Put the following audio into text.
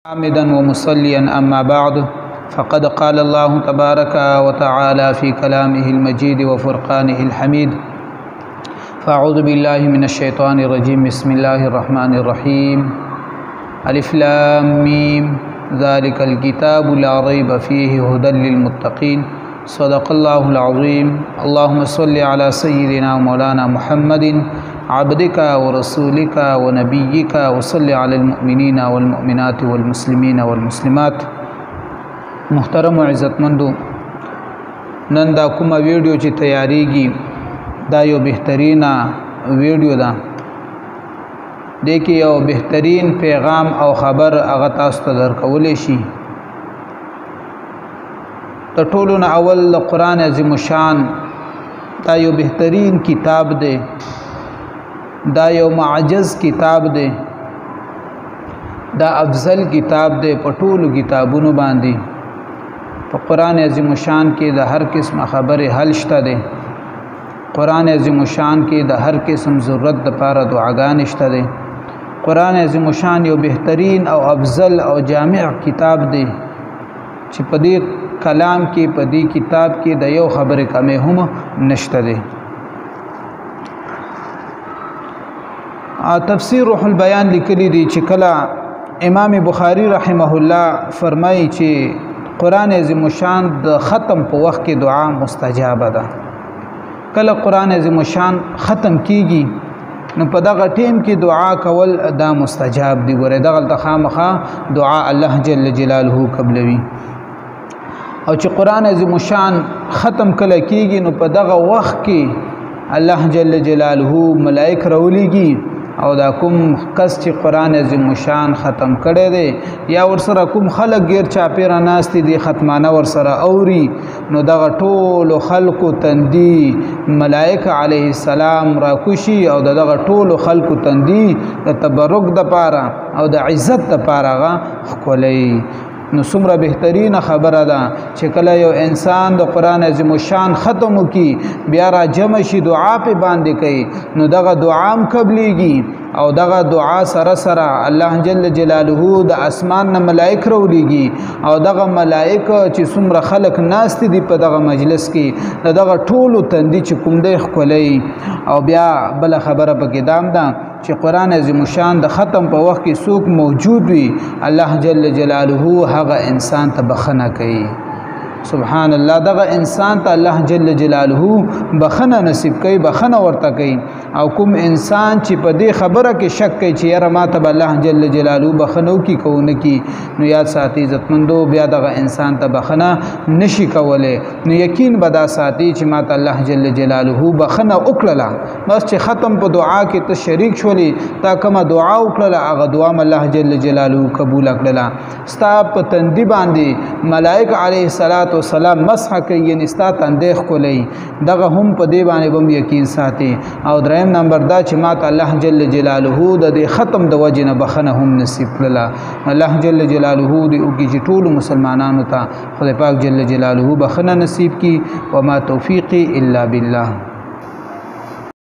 حامدا ومصليا أما بعد فقد قال الله تبارك وتعالى في كلامه المجيد وفرقانه الحميد فأعوذ بالله من الشيطان الرجيم بسم الله الرحمن الرحيم ألف لام ميم ذلك الكتاب لا ريب فيه هدى للمتقين صدق الله العظيم اللهم صل على سيدنا مولانا محمد عبدك ورسولك ونبيك وصل على المؤمنين والمؤمنات والمسلمين والمسلمات. محترم و عزتمندو، نن دا کومه ویډیو چې تیاریږي دا یو بهترینا ویډیو ده. دې کې یو بهترین پیغام او خبر هغه تاسو ته درکولی شي. د ټولو نه اول قرآن عظیم شان دا یو بهترین کتاب دی، دا یو معجز کتاب دی، دا افضل کتاب دی په ټولو کتابونو باندې. په قرآن عظیم شان کې د هر قسم خبره حل شته دی. قرآن عظیم شان کې د هر قسم ضرورت لپاره دعاګانې شته دی. قرآن عظیم شان یو بهترین او افضل او جامع کتاب دی چې په دې کلام کې په دې کتاب کې د یو خبره کمې هم نشته دی. تفسیر روح البیان لیکلی دی چې کله امام بخاری رحمه الله فرمایي چې قرآن عظیم شان د ختم په وخت کې دعا مستجابه ده. کله قرآن عظیم شان ختم کیږي نو په دغه ټیم کې دعا کول دا مستجاب دی. ګوره دغه خامخا دعا الله جل جلاله قبلوي. او چې قرآن عظیم شان ختم کله کیږي نو په دغه وخت کې الله جل جلاله ملائک راولېږي او دا کوم کس چې قرآن عظیم شان ختم کړي دی یا ورسره کوم خلک غیر چاپیره ناستي دي ختمانه ورسره اوري نو دغه ټولو خلقو تندي ملائک علیه السلام راکوشي او دغه ټولو خلقو تندي د تبرک د پاره او د عزت د پاره خولي. نو څومره بهترین خبره ده چې کله یو انسان د قرآن عظیم شان ختم وکي بیا را جمع شي دعا په باندې کوي نو دغه دعا هم قبليږي او دغه دعا سره سره الله جل جلاله د اسمان نه ملائک راولېږي او دغه ملائک چې څومره خلق ناست دي په دغه مجلس کې دغه ټولو تندي چې کوم دی خولي. او بیا بل خبره پکې دام ده چې قرآن عظیم شان د ختم په وخت کې څوک موجود وي الله جل جلاله هغه انسان ته بخنه کوي. سبحان الله، دغه انسان ته الله جل جلاله بخنه نصیب کوي، بخنه ورته کوي. او کوم انسان چې په دې خبره کې شک کوي چې یاره ماته به الله جل جلاله بخنو کی کوونه کی نو یاد ساتي عزتمندو بیا دغه انسان ته بخنه نشي کوله. نو یقین به دا ساتي چې ماته الله جل جلاله بخنه وکړه بس چې ختم په دعا کې ته شریک شولې تا کومه دعا وکړه هغه دعا الله جل جلاله قبول کړه. ستا په تندي باندې ملائک علیه السلام مسح کوي یعنی ستا تندیخ کولی دغه هم په دی باندې بم یقین ساتي. او دریم نمبر دا چې ماته الله جل جلاله د ختم د وجه نه بخنه هم نصیب کړه. الله جل جلاله دې او کې ټول مسلمانانو ته خدای پاک جل جلاله بخنه نصیب کی. وما توفیقی الا بالله.